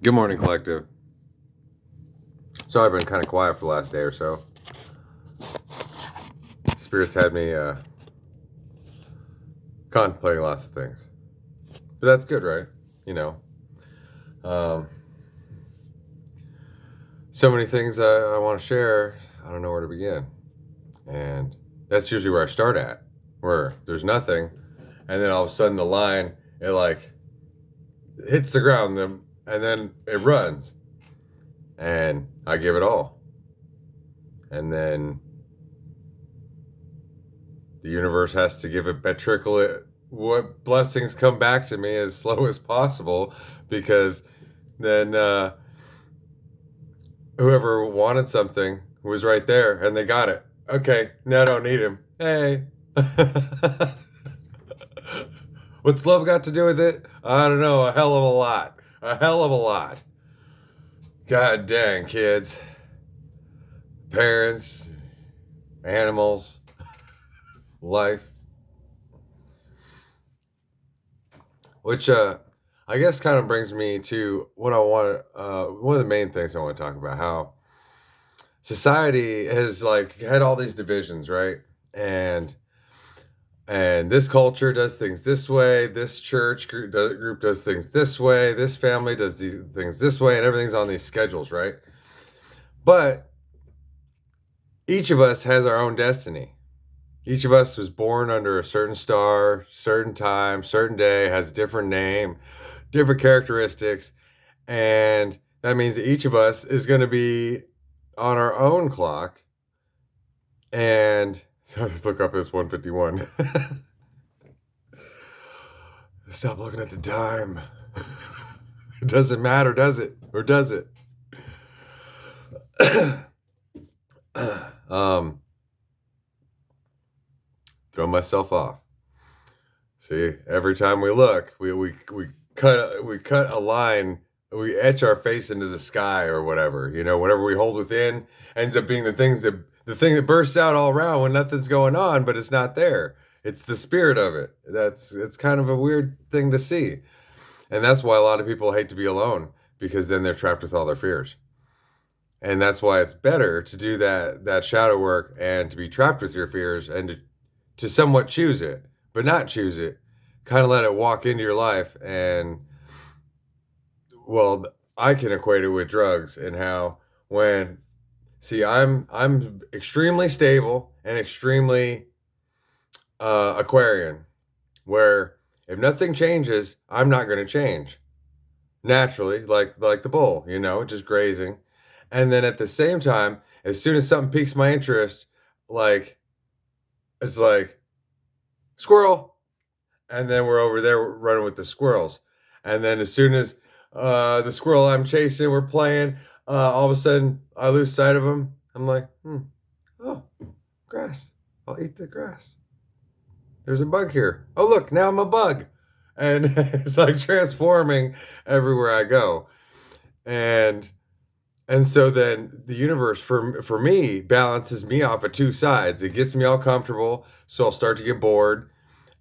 Good morning, collective. So I've been kind of quiet for the last day or so. Spirits had me contemplating lots of things, but that's good, right? You know, um, so many things I want to share. I don't know where to begin, and that's usually where I start at, where there's nothing, and then all of a sudden the line it like hits the ground, and then it runs, and I give it all, and then the universe has to give it trickle it what blessings come back to me as slow as possible, because then whoever wanted something was right there and they got it. Okay, now I don't need him. Hey. What's love got to do with it? I don't know. A hell of a lot. A hell of a lot. God dang, kids, parents, animals, life. Which I guess kind of brings me to what I want. One of the main things I want to talk about: how society has like had all these divisions, right? And this culture does things this way. This church group does things this way. This family does these things this way, and everything's on these schedules, right? But each of us has our own destiny. Each of us was born under a certain star, certain time, certain day, has a different name, different characteristics, and that means that each of us is going to be on our own clock. And so I just look up, it's 1:51. Stop looking at the time. It doesn't matter, does it? Or does it? Throw myself off. See, every time we look, we cut a line, we etch our face into the sky or whatever. Whatever we hold within ends up being the thing that bursts out all around when nothing's going on, but it's not there. It's the spirit of it. It's kind of a weird thing to see. And that's why a lot of people hate to be alone, because then they're trapped with all their fears. And that's why it's better to do that shadow work and to be trapped with your fears and to somewhat choose it, but not choose it. Kind of let it walk into your life. And well, I can equate it with drugs and how I'm extremely stable and extremely Aquarian, where if nothing changes, I'm not going to change naturally, like the bull, just grazing. And then at the same time, as soon as something piques my interest, like it's like squirrel, and then we're over there running with the squirrels. And then as soon as the squirrel I'm chasing, we're playing, all of a sudden I lose sight of him. I'm like, oh, grass. I'll eat the grass. There's a bug here. Oh, look, now I'm a bug. And it's like transforming everywhere I go. And so then the universe for me balances me off at two sides. It gets me all comfortable, so I'll start to get bored.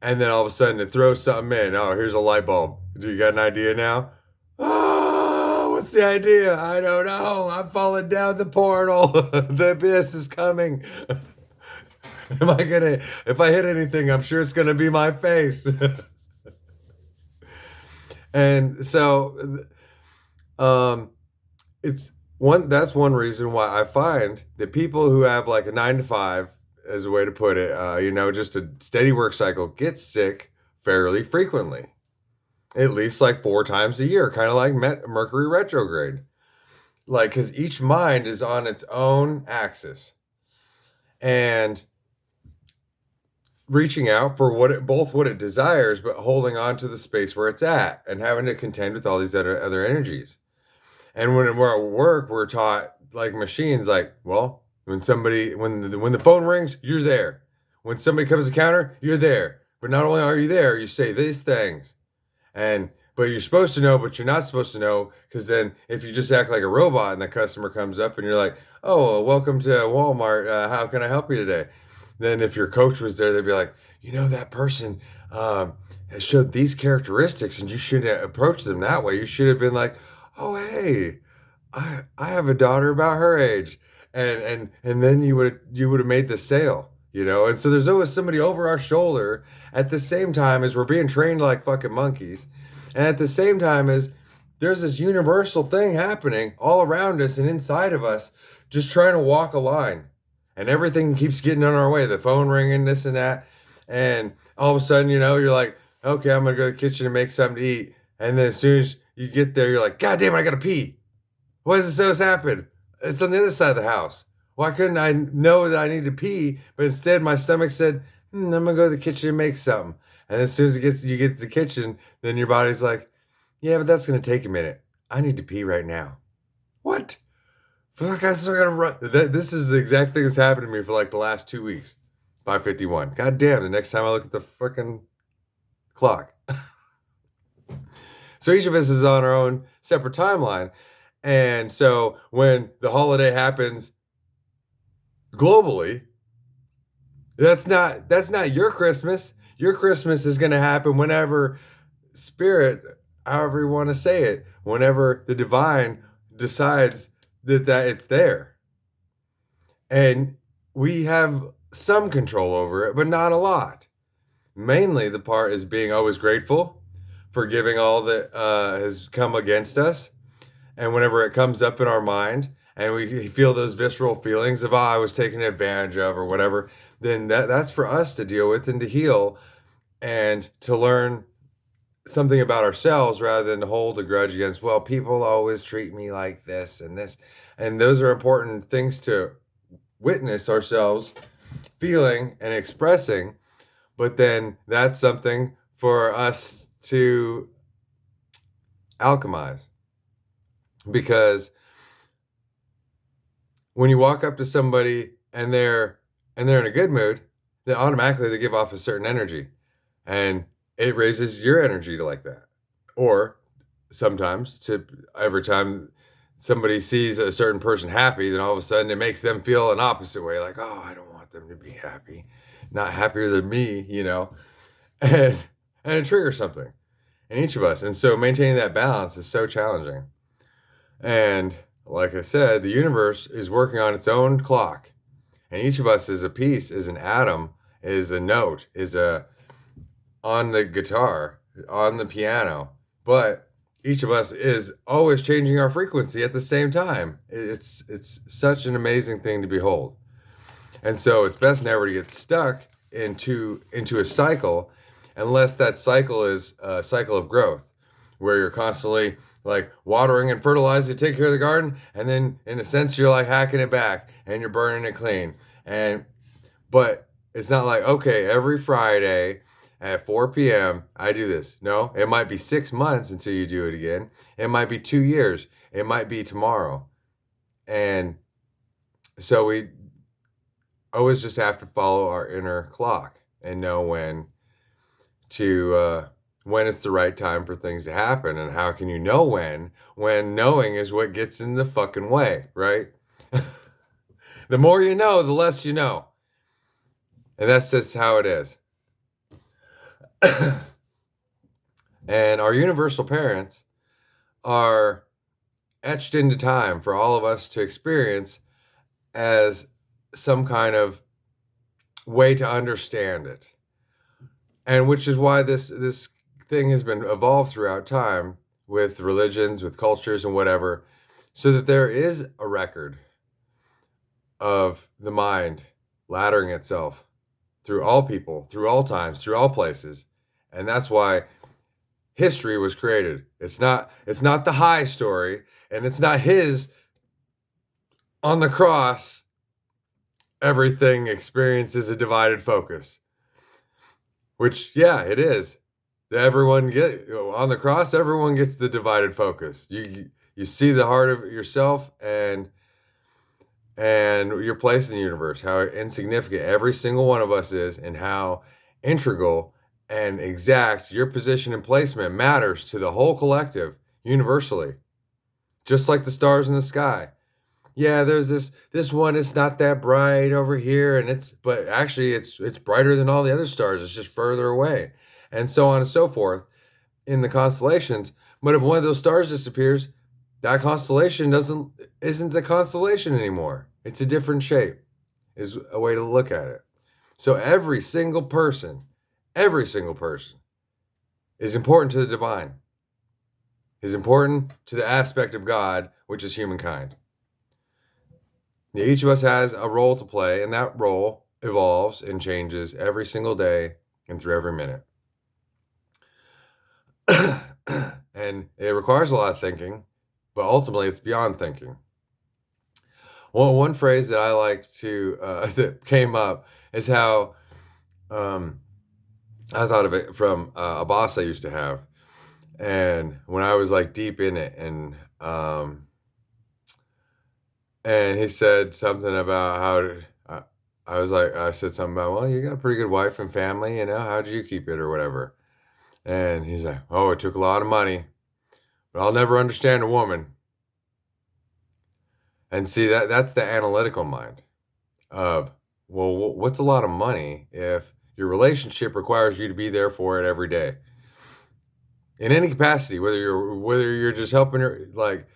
And then all of a sudden it throws something in. Oh, here's a light bulb. Do you got an idea now? Oh, what's the idea? I don't know. I'm falling down the portal. The abyss is coming. If I hit anything, I'm sure it's gonna be my face. And so that's one reason why I find that people who have like a 9 to 5, as a way to put it, just a steady work cycle, get sick fairly frequently, at least like 4 times a year, kind of like Mercury retrograde. Like, because each mind is on its own axis and reaching out for what it desires, but holding on to the space where it's at and having to contend with all these other energies. And when we're at work, we're taught like machines, like, well, when the phone rings, you're there. When somebody comes to the counter, you're there. But not only are you there, you say these things. But you're supposed to know, but you're not supposed to know, because then if you just act like a robot and the customer comes up and you're like, oh, welcome to Walmart. How can I help you today? Then if your coach was there, they'd be like, that person has showed these characteristics and you shouldn't approach them that way. You should have been like, "Oh, hey, I have a daughter about her age," and then you would have made the sale, you know. And so there's always somebody over our shoulder at the same time as we're being trained like fucking monkeys, and at the same time as there's this universal thing happening all around us and inside of us, just trying to walk a line, and everything keeps getting in our way. The phone ringing, this and that, and all of a sudden, you're like, okay, I'm gonna go to the kitchen and make something to eat, and then as soon as you get there, you're like, God damn it, I gotta pee. Why does this happen? It's on the other side of the house. Why couldn't I know that I need to pee, but instead my stomach said, I'm gonna go to the kitchen and make something. And as soon as you get to the kitchen, then your body's like, yeah, but that's gonna take a minute. I need to pee right now. What? Fuck, I still gotta run. This is the exact thing that's happened to me for like the last 2 weeks. 5:51. God damn, the next time I look at the fucking clock. So each of us is on our own separate timeline. And so when the holiday happens globally, that's not your Christmas. Your Christmas is going to happen whenever spirit, however you want to say it, whenever the divine decides that it's there. And we have some control over it, but not a lot. Mainly the part is being always grateful, forgiving all that has come against us. And whenever it comes up in our mind and we feel those visceral feelings of, oh, I was taken advantage of or whatever, then that's for us to deal with and to heal and to learn something about ourselves rather than to hold a grudge against, well, people always treat me like this and this. And those are important things to witness ourselves feeling and expressing. But then that's something for us to alchemize. Because when you walk up to somebody and they're in a good mood, then automatically they give off a certain energy, and it raises your energy to like that. Or sometimes, to every time somebody sees a certain person happy, then all of a sudden it makes them feel an opposite way, like, oh, I don't want them to be happy, not happier than me, and it triggers something in each of us. And so maintaining that balance is so challenging. And like I said, the universe is working on its own clock. And each of us is a piece, is an atom, is a note, is a on the guitar, on the piano. But each of us is always changing our frequency at the same time. It's such an amazing thing to behold. And so it's best never to get stuck into a cycle unless that cycle is a cycle of growth, where you're constantly like watering and fertilizing to take care of the garden, and then in a sense you're like hacking it back and you're burning it clean. But it's not like, okay, every Friday at 4 p.m. I do this. No, it might be 6 months until you do it again. It might be 2 years. It might be tomorrow. And so we always just have to follow our inner clock and know when it's the right time for things to happen. And how can you know when knowing is what gets in the fucking way, right? The more you know, the less you know. And that's just how it is. And our universal parents are etched into time for all of us to experience as some kind of way to understand it. And which is why this thing has been evolved throughout time with religions, with cultures and whatever, so that there is a record of the mind laddering itself through all people, through all times, through all places. And that's why history was created. It's not the high story, and it's not his on the cross. Everything experiences a divided focus. Which, yeah, it is. Everyone on the cross, everyone gets the divided focus. You see the heart of yourself and your place in the universe, how insignificant every single one of us is, and how integral and exact your position and placement matters to the whole collective universally. Just like the stars in the sky. Yeah, there's this one, it's not that bright over here, but actually it's brighter than all the other stars. It's just further away. And so on and so forth in the constellations. But if one of those stars disappears, that constellation isn't a constellation anymore. It's a different shape, is a way to look at it. So every single person is important to the divine, is important to the aspect of God, which is humankind. Each of us has a role to play, and that role evolves and changes every single day and through every minute. And it requires a lot of thinking, but ultimately it's beyond thinking. Well, one phrase that I like to that came up is how um, I thought of it from a boss I used to have, and when I was like deep in it, and he said something about I said something about, well, you got a pretty good wife and family, how did you keep it or whatever? And he's like, oh, it took a lot of money, but I'll never understand a woman. And see, that's the analytical mind of, well, what's a lot of money if your relationship requires you to be there for it every day in any capacity, whether you're just helping her, like,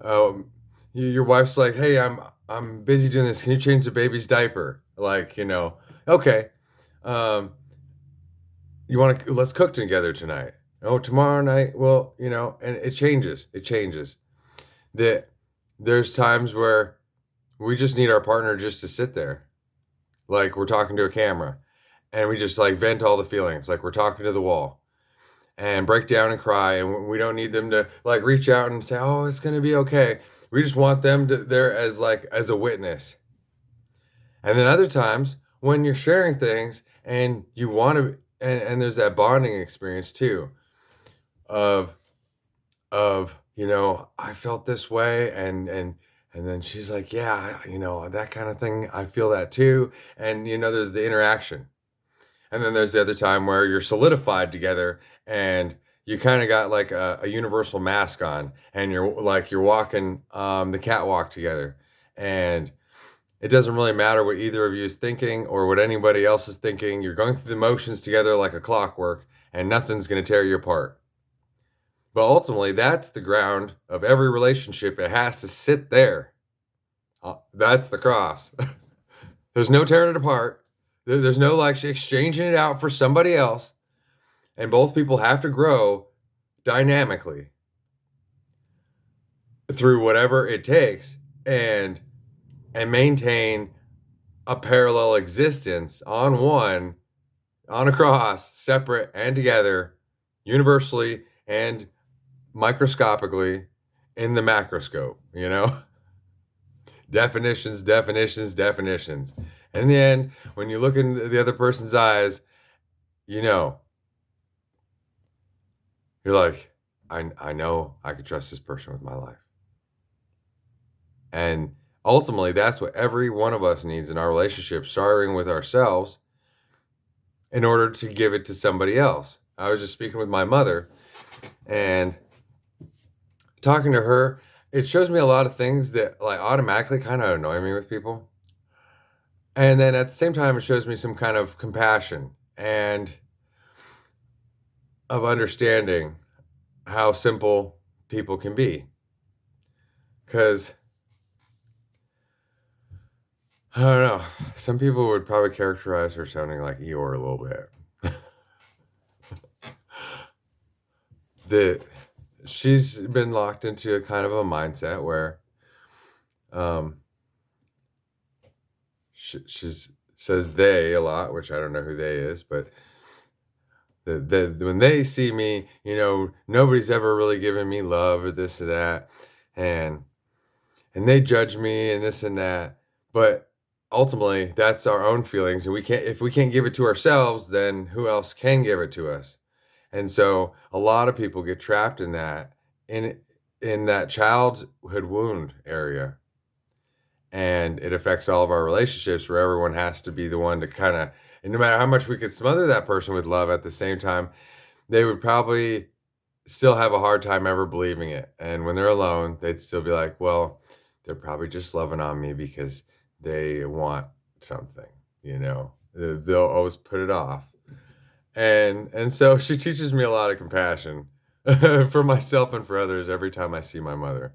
um, your wife's like, hey, I'm busy doing this. Can you change the baby's diaper? Like, okay. Um, let's cook together tonight. Oh, tomorrow night. Well, and it changes. It changes. That there's times where we just need our partner just to sit there, like we're talking to a camera, and we just like vent all the feelings, like we're talking to the wall, and break down and cry. And we don't need them to like reach out and say, "Oh, it's gonna be okay." We just want them to there as a witness. And then other times when you're sharing things and you want to, and there's that bonding experience too of I felt this way, and then she's like, yeah, that kind of thing, I feel that too. And there's the interaction, and then there's the other time where you're solidified together, and you kind of got like a universal mask on, and you're walking the catwalk together, and it doesn't really matter what either of you is thinking or what anybody else is thinking. You're going through the motions together like a clockwork, and nothing's going to tear you apart. But ultimately, that's the ground of every relationship. It has to sit there. That's the cross. There's no tearing it apart. There's no like exchanging it out for somebody else. And both people have to grow dynamically through whatever it takes and maintain a parallel existence on a cross, separate and together, universally and microscopically in the macroscope. Definitions, definitions, definitions. In the end, when you look into the other person's eyes, you're like, I know I could trust this person with my life. And ultimately, that's what every one of us needs in our relationship, starting with ourselves, in order to give it to somebody else. I was just speaking with my mother and talking to her. It shows me a lot of things that like automatically kind of annoy me with people. And then at the same time, it shows me some kind of compassion and of understanding how simple people can be. Because I don't know, some people would probably characterize her sounding like Eeyore a little bit. That she's been locked into a kind of a mindset where um, she says they a lot, which I don't know who they is, but when they see me, nobody's ever really given me love or this or that, and they judge me and this and that. But ultimately, that's our own feelings, and if we can't give it to ourselves, then who else can give it to us? And so a lot of people get trapped in that childhood wound area. And it affects all of our relationships where everyone has to be the one to kind of, and no matter how much we could smother that person with love at the same time, they would probably still have a hard time ever believing it. And when they're alone, they'd still be like, well, they're probably just loving on me because they want something, they'll always put it off. And so she teaches me a lot of compassion for myself and for others every time I see my mother.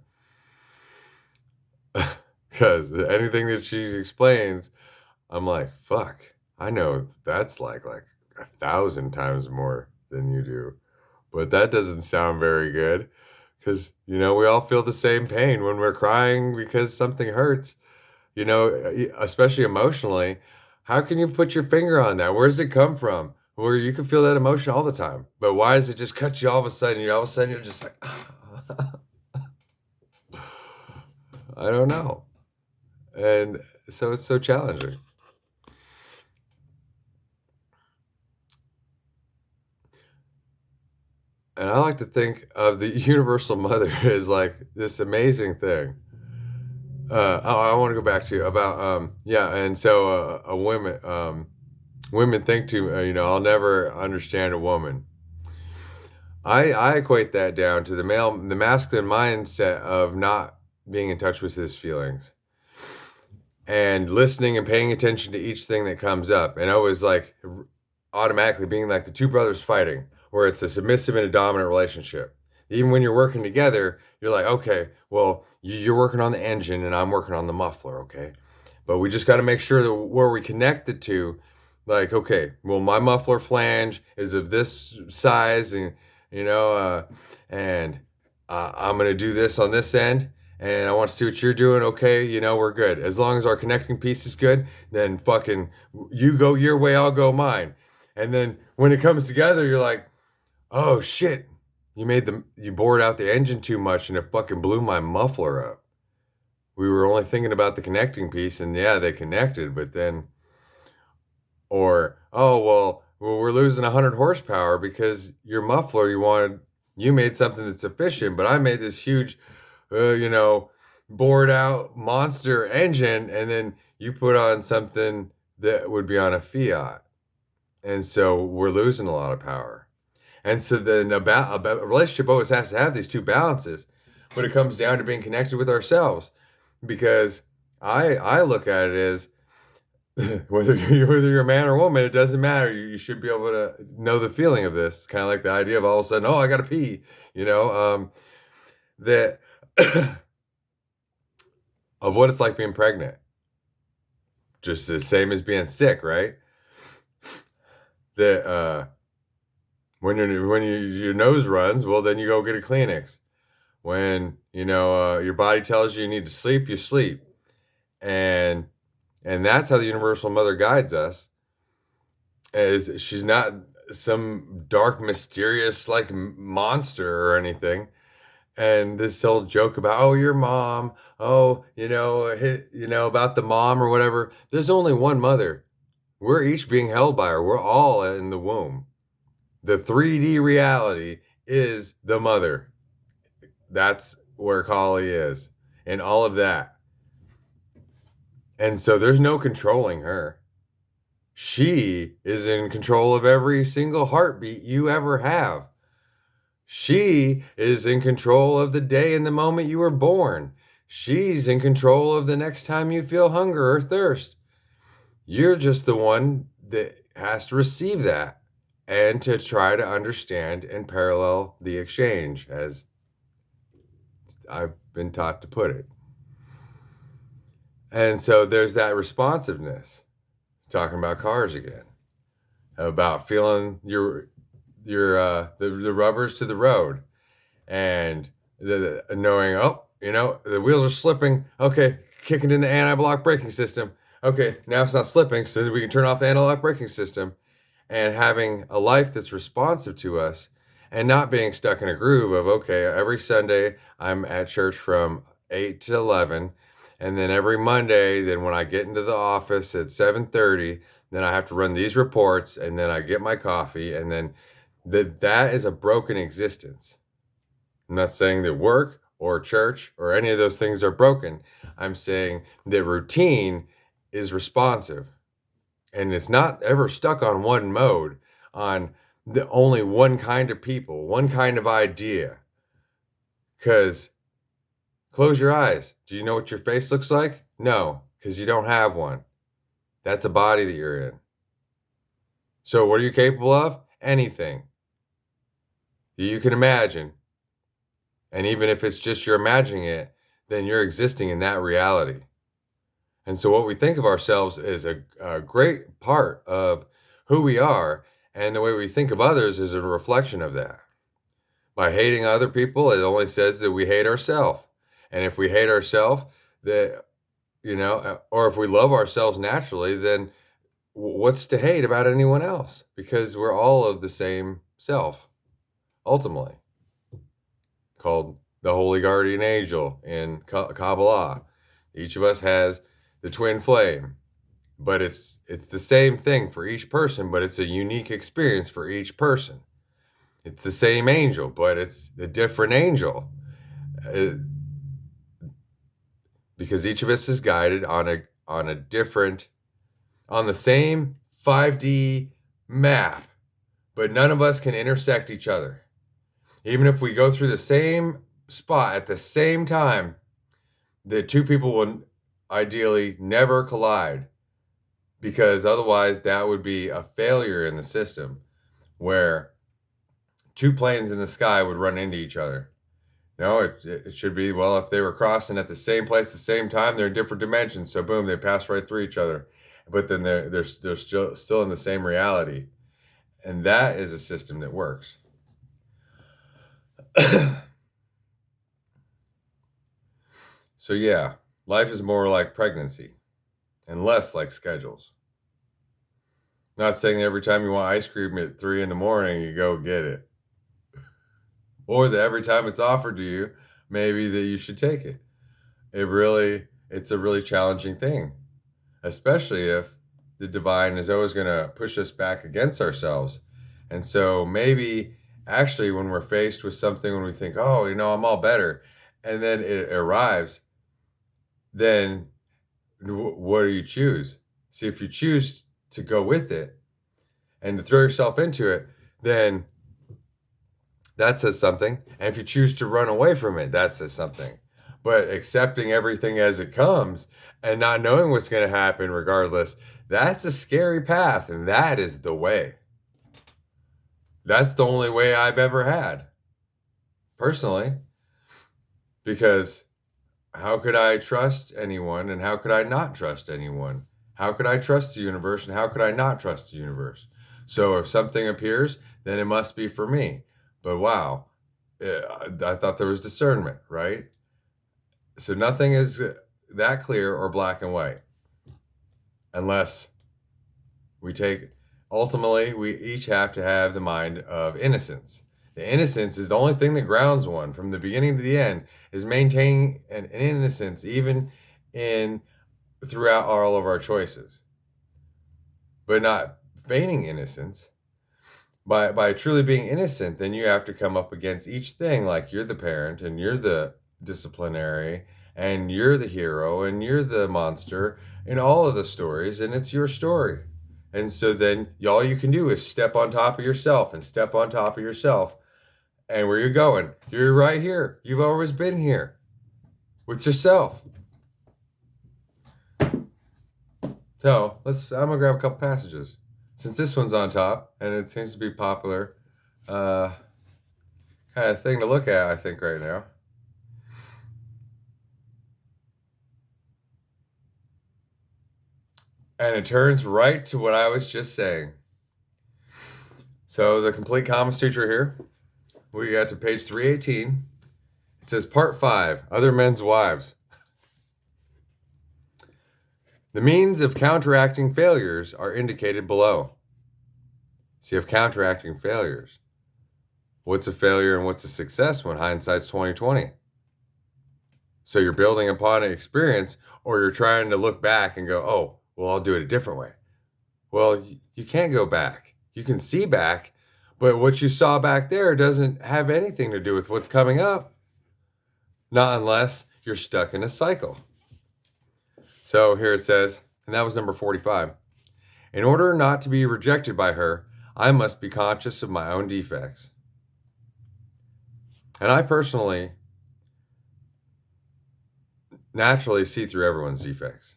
Because anything that she explains, I'm like, "Fuck, I know that's like 1,000 times more than you do." But that doesn't sound very good, because we all feel the same pain when we're crying because something hurts, especially emotionally. How can you put your finger on that? Where does it come from? Where you can feel that emotion all the time, but why does it just cut you all of a sudden? All of a sudden, you're just like, I don't know. And so it's so challenging. And I like to think of the universal mother as like this amazing thing. I want to go back to about yeah, and so a women think too. I'll never understand a woman. I equate that down to the masculine mindset of not being in touch with his feelings and listening and paying attention to each thing that comes up. And I was like automatically being like the two brothers fighting, where it's a submissive and a dominant relationship. Even when you're working together, you're like, okay, well, you're working on the engine and I'm working on the muffler, okay? But we just got to make sure that where we connect the two, like, okay, well, my muffler flange is of this size, and you know, uh, and I'm gonna do this on this end, and I want to see what you're doing. Okay, we're good. As long as our connecting piece is good, then fucking you go your way, I'll go mine. And then when it comes together, you're like, oh shit, you bored out the engine too much, and it fucking blew my muffler up. We were only thinking about the connecting piece, and yeah, they connected, but then, or oh well, we're losing 100 horsepower because your muffler you made something that's efficient, but I made this huge, uh, you know, bored out monster engine, and then you put on something that would be on a Fiat, and so we're losing a lot of power. And so then a relationship always has to have these two balances when it comes down to being connected with ourselves, because I look at it as whether you're a man or woman, it doesn't matter. You should be able to know the feeling of this. It's kind of like the idea of all of a sudden, oh, I got to pee. That of what it's like being pregnant, just the same as being sick, right? That your nose runs, well, then you go get a Kleenex. When your body tells you need to sleep, you sleep, and that's how the universal mother guides us. Is she's not some dark, mysterious like monster or anything. And this old joke about, oh, your mom, oh, about the mom or whatever. There's only one mother. We're each being held by her. We're all in the womb. The 3D reality is the mother. That's where Kali is, and all of that. And so there's no controlling her. She is in control of every single heartbeat you ever have. She is in control of the day and the moment you were born. She's in control of the next time you feel hunger or thirst. You're just the one that has to receive that and to try to understand and parallel the exchange, as I've been taught to put it. And so there's that responsiveness, talking about cars again, about feeling the rubbers to the road, and the knowing, oh, the wheels are slipping. Okay, kicking in the anti-block braking system. Okay, now it's not slipping, so we can turn off the anti-lock braking system, and having a life that's responsive to us, and not being stuck in a groove of, okay, every Sunday I'm at church from 8 to 11, and then every Monday, then when I get into the office at 7:30, then I have to run these reports, and then I get my coffee, and then that is a broken existence. I'm not saying that work or church or any of those things are broken. I'm saying that routine is responsive, and it's not ever stuck on one mode, on the only one kind of people, one kind of idea. Because close your eyes. Do you know what your face looks like? No, because you don't have one. That's a body that you're in. So, what are you capable of? Anything that you can imagine. And even if it's just you're imagining it, then you're existing in that reality. And so what we think of ourselves is a great part of who we are, and the way we think of others is a reflection of that. By hating other people, it only says that we hate ourselves. And if we hate ourselves, that or if we love ourselves naturally, then what's to hate about anyone else? Because we're all of the same self, ultimately, called the holy guardian angel in Kabbalah. Each of us has the twin flame, but it's the same thing for each person, but it's a unique experience for each person. It's the same angel, but it's a different angel. Uh, because each of us is guided on a different on the same 5D map, but none of us can intersect each other. Even if we go through the same spot at the same time, the two people will ideally never collide, because otherwise that would be a failure in the system where two planes in the sky would run into each other. No, it should be, well, if they were crossing at the same place at the same time, they're in different dimensions. So boom, they pass right through each other. But then they're still in the same reality. And that is a system that works. So yeah, life is more like pregnancy and less like schedules. Not saying that every time you want ice cream at 3 in the morning, you go get it. Or that every time it's offered to you, maybe that you should take it. It's a really challenging thing, especially if the divine is always going to push us back against ourselves. And so maybe actually when we're faced with something, when we think, oh, I'm all better, and then it arrives, then what do you choose? See, if you choose to go with it and to throw yourself into it, then that says something. And if you choose to run away from it, that says something. But accepting everything as it comes and not knowing what's going to happen regardless, that's a scary path. And that is the way. That's the only way I've ever had, personally, because how could I trust anyone and how could I not trust anyone? How could I trust the universe and how could I not trust the universe? So if something appears, then it must be for me. But wow, I thought there was discernment, right? So nothing is that clear or black and white unless ultimately, we each have to have the mind of innocence. The innocence is the only thing that grounds one from the beginning to the end, is maintaining an innocence even in throughout all of our choices, but not feigning innocence. By truly being innocent, then you have to come up against each thing like you're the parent and you're the disciplinary and you're the hero and you're the monster in all of the stories, and it's your story. And so then all you can do is step on top of yourself and step on top of yourself. And where you're going, you're right here. You've always been here with yourself. So I'm gonna grab a couple passages. Since this one's on top and it seems to be popular kind of thing to look at, I think, right now. And it turns right to what I was just saying. So the complete common teacher here, we got to page 318. It says part 5, other men's wives. The means of counteracting failures are indicated below. So you have counteracting failures. What's a failure and what's a success when hindsight's 2020? So you're building upon an experience, or you're trying to look back and go, oh, well, I'll do it a different way. Well, you can't go back. You can see back, but what you saw back there doesn't have anything to do with what's coming up. Not unless you're stuck in a cycle. So here it says, and that was number 45. In order not to be rejected by her, I must be conscious of my own defects. And I personally naturally see through everyone's defects.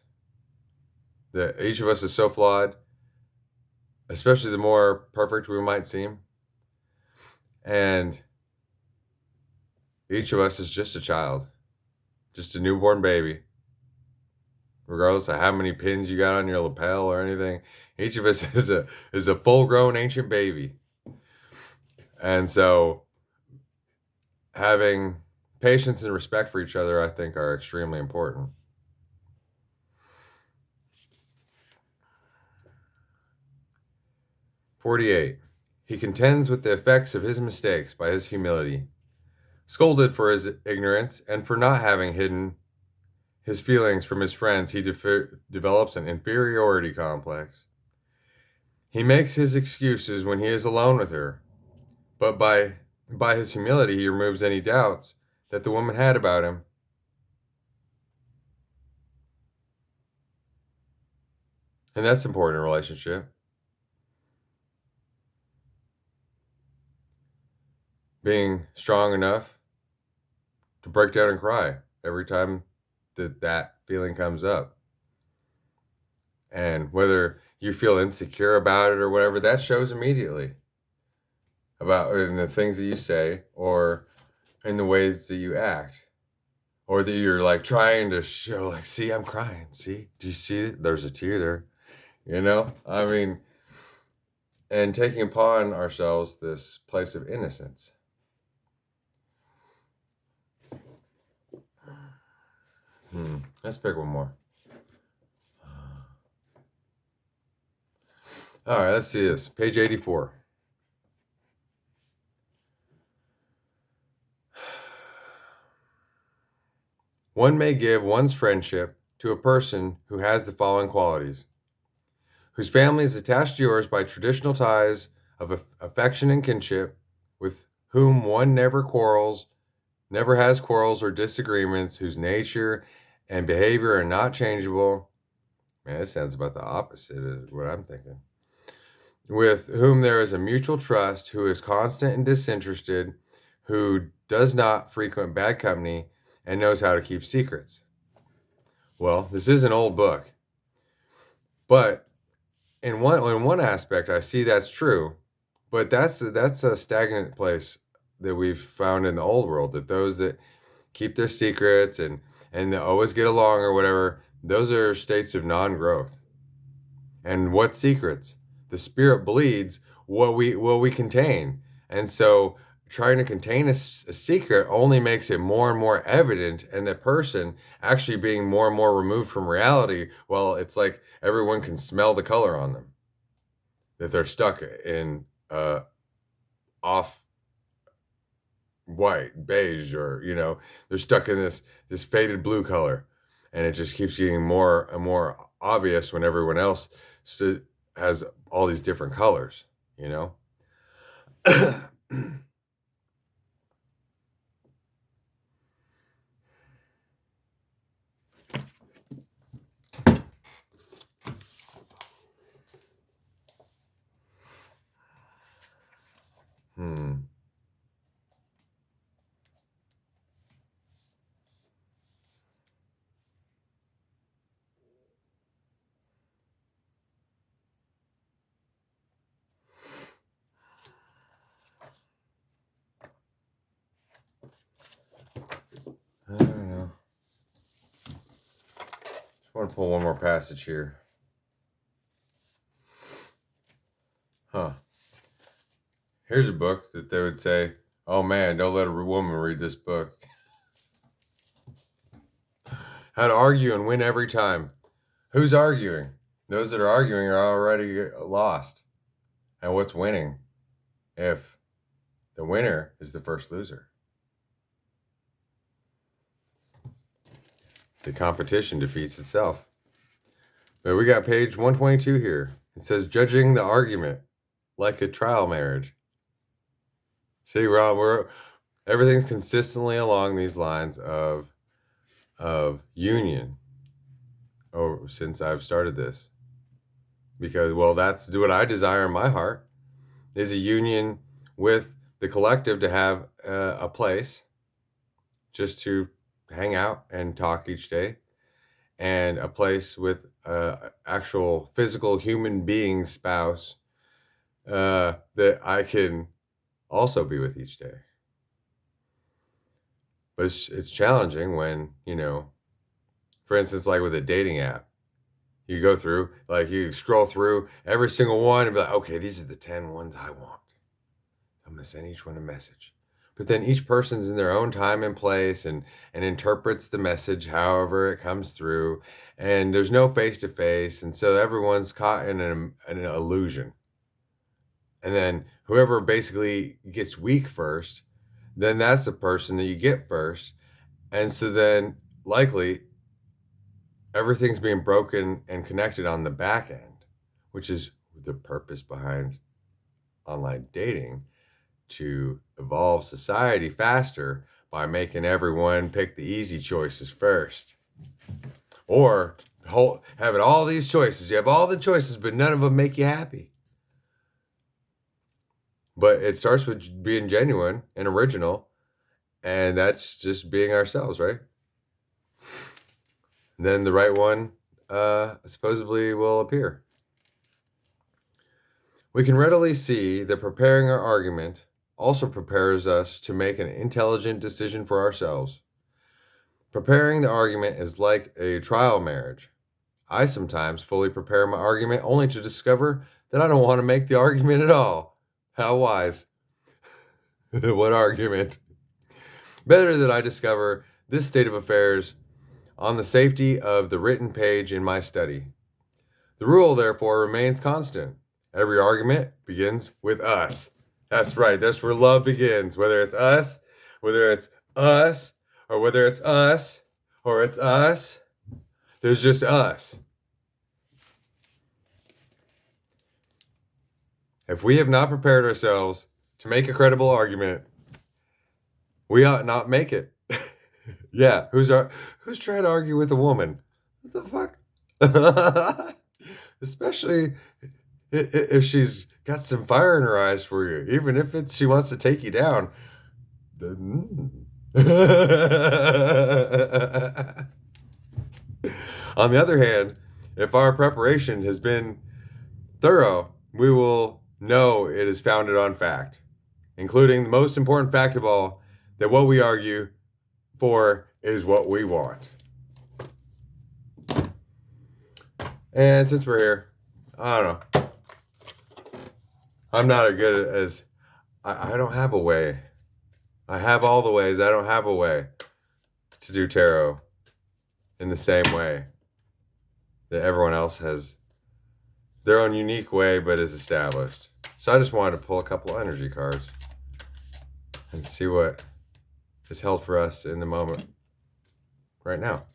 Each of us is so flawed, especially the more perfect we might seem. And each of us is just a child, just a newborn baby, regardless of how many pins you got on your lapel or anything. Each of us is a full-grown ancient baby. And so having patience and respect for each other, I think, are extremely important. "48. He contends with the effects of his mistakes by his humility, scolded for his ignorance and for not having hidden his feelings from his friends. He develops an inferiority complex. He makes his excuses when he is alone with her, but by his humility he removes any doubts that the woman had about him. And that's important in a relationship. Being strong enough to break down and cry every time that feeling comes up. And whether you feel insecure about it or whatever, that shows immediately about in the things that you say or in the ways that you act. Or that you're like trying to show, like, see, I'm crying. See, do you see it? There's a tear there. I mean, and taking upon ourselves this place of innocence. Let's pick one more. All right, let's see this. Page 84. One may give one's friendship to a person who has the following qualities: whose family is attached to yours by traditional ties of affection and kinship, with whom one never has quarrels or disagreements, whose nature and behavior are not changeable. Man, this sounds about the opposite of what I'm thinking. With whom there is a mutual trust, who is constant and disinterested, who does not frequent bad company, and knows how to keep secrets. Well, this is an old book, but in one aspect, I see that's true, but that's a stagnant place that we've found in the old world. That those that keep their secrets and they always get along or whatever, those are states of non-growth. And what secrets? The spirit bleeds what we contain, and so trying to contain a secret only makes it more and more evident, and the person actually being more and more removed from reality. Well, it's like everyone can smell the color on them, that they're stuck in off white, beige, or they're stuck in this faded blue color, and it just keeps getting more and more obvious when everyone else has all these different colors, you know. Hmm. I don't know. Just want to pull one more passage here. Huh. Here's a book that they would say, "Oh man, don't let a woman read this book." How to argue and win every time. Who's arguing? Those that are arguing are already lost. And what's winning if the winner is the first loser? The competition defeats itself. But we got page 122 here. It says, "Judging the argument like a trial marriage." See, Rob, everything's consistently along these lines of union since I've started this. Because, well, that's what I desire in my heart, is a union with the collective, to have a place just to hang out and talk each day, and a place with actual physical human being spouse that I can also be with each day. But it's challenging when, for instance, like with a dating app, you go through, like you scroll through every single one and be like, okay, these are the 10 ones I want. I'm gonna send each one a message. But then each person's in their own time and place and interprets the message however it comes through. And there's no face to face. And so everyone's caught in an illusion. And then whoever basically gets weak first, then that's the person that you get first. And so then likely everything's being broken and connected on the back end, which is the purpose behind online dating, to evolve society faster by making everyone pick the easy choices first. Or having all these choices. You have all the choices, but none of them make you happy. But it starts with being genuine and original, and that's just being ourselves, right? And then the right one supposedly will appear. We can readily see that preparing our argument also prepares us to make an intelligent decision for ourselves. Preparing the argument is like a trial marriage. I sometimes fully prepare my argument only to discover that I don't want to make the argument at all. How wise. What argument? Better that I discover this state of affairs on the safety of the written page in my study. The rule, therefore, remains constant. Every argument begins with us. That's right. That's where love begins. Whether it's us, whether it's us, or whether it's us, or it's us, there's just us. If we have not prepared ourselves to make a credible argument, we ought not make it. Yeah, who's trying to argue with a woman? What the fuck? Especially if she's got some fire in her eyes for you, even if she wants to take you down. On the other hand, if our preparation has been thorough, we will know it is founded on fact, including the most important fact of all, that what we argue for is what we want. And since we're here, I don't know. I'm not as good as I don't have a way. I have all the ways. I don't have a way to do tarot in the same way that everyone else has their own unique way, but is established. So I just wanted to pull a couple energy cards and see what is held for us in the moment right now.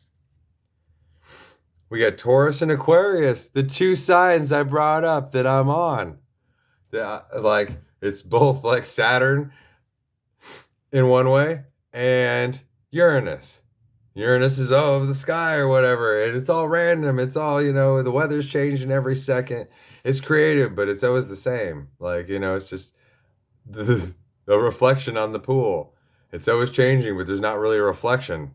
We got Taurus and Aquarius, the two signs I brought up that I'm on. Like, it's both like Saturn in one way and Uranus. Uranus is of the sky or whatever, and it's all random. It's all, the weather's changing every second. It's creative, but it's always the same. Like, it's just the reflection on the pool. It's always changing, but there's not really a reflection.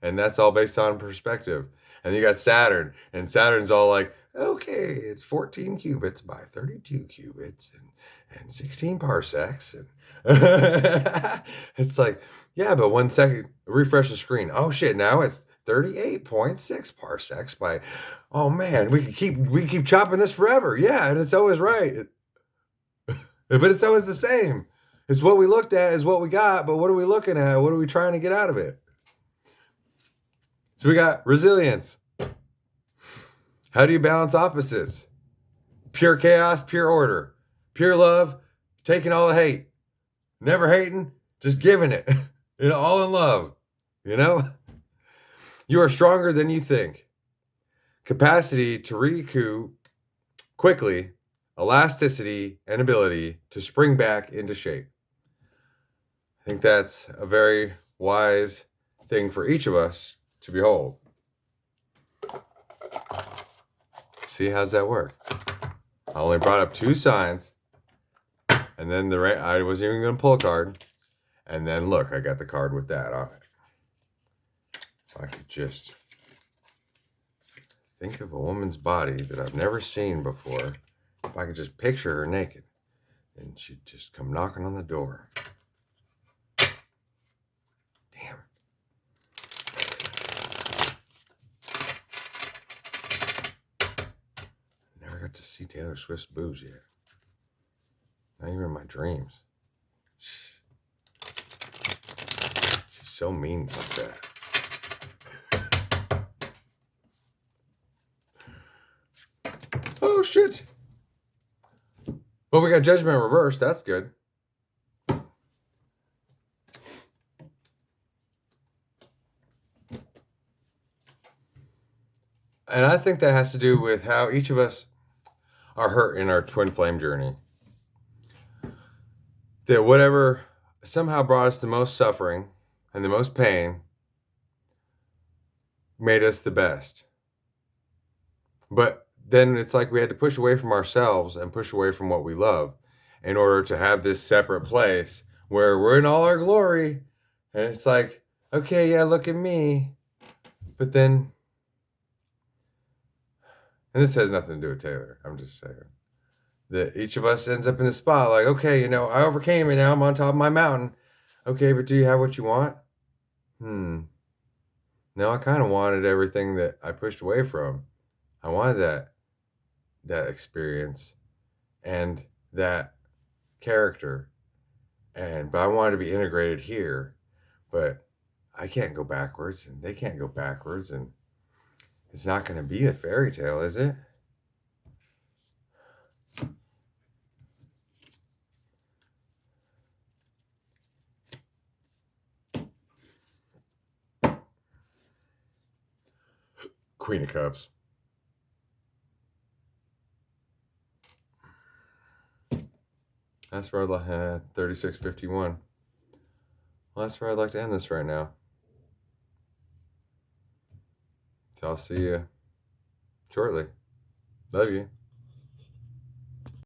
And that's all based on perspective. And you got Saturn, and Saturn's all like, okay, it's 14 cubits by 32 cubits and 16 parsecs. And it's like, yeah, but 1 second, refresh the screen. Oh shit, now it's 38.6 parsecs by, oh man, we can keep chopping this forever. Yeah, and it's always right. But it's always the same. It's what we looked at is what we got, but what are we looking at? What are we trying to get out of it? So we got resilience. How do you balance opposites? Pure chaos, pure order. Pure love, taking all the hate. Never hating, just giving it. All in love. You are stronger than you think. Capacity to recoup quickly, elasticity, and ability to spring back into shape. I think that's a very wise thing for each of us to behold. See, how's that work? I only brought up two signs, and then I wasn't even going to pull a card, and then look, I got the card with that on it. If I could just think of a woman's body that I've never seen before, if I could just picture her naked, and she'd just come knocking on the door. Damn it. see Taylor Swift's boobs yet. Not even in my dreams. She's so mean like that. Oh, shit. Well, we got Judgment reversed. That's good. And I think that has to do with how each of us are hurt in our twin flame journey. That whatever somehow brought us the most suffering and the most pain made us the best. But then it's like we had to push away from ourselves and push away from what we love in order to have this separate place where we're in all our glory. And it's like, okay, yeah, look at me. But then, and this has nothing to do with Taylor. I'm just saying that each of us ends up in the spot like, okay, I overcame it. Now I'm on top of my mountain. Okay, but do you have what you want? No, I kind of wanted everything that I pushed away from. I wanted that experience and that character, but I wanted to be integrated here. But I can't go backwards, and they can't go backwards, and it's not going to be a fairy tale, is it? Queen of Cups. That's where I'd like 3651. Well, that's where I'd like to end this right now. So I'll see you shortly. Love you.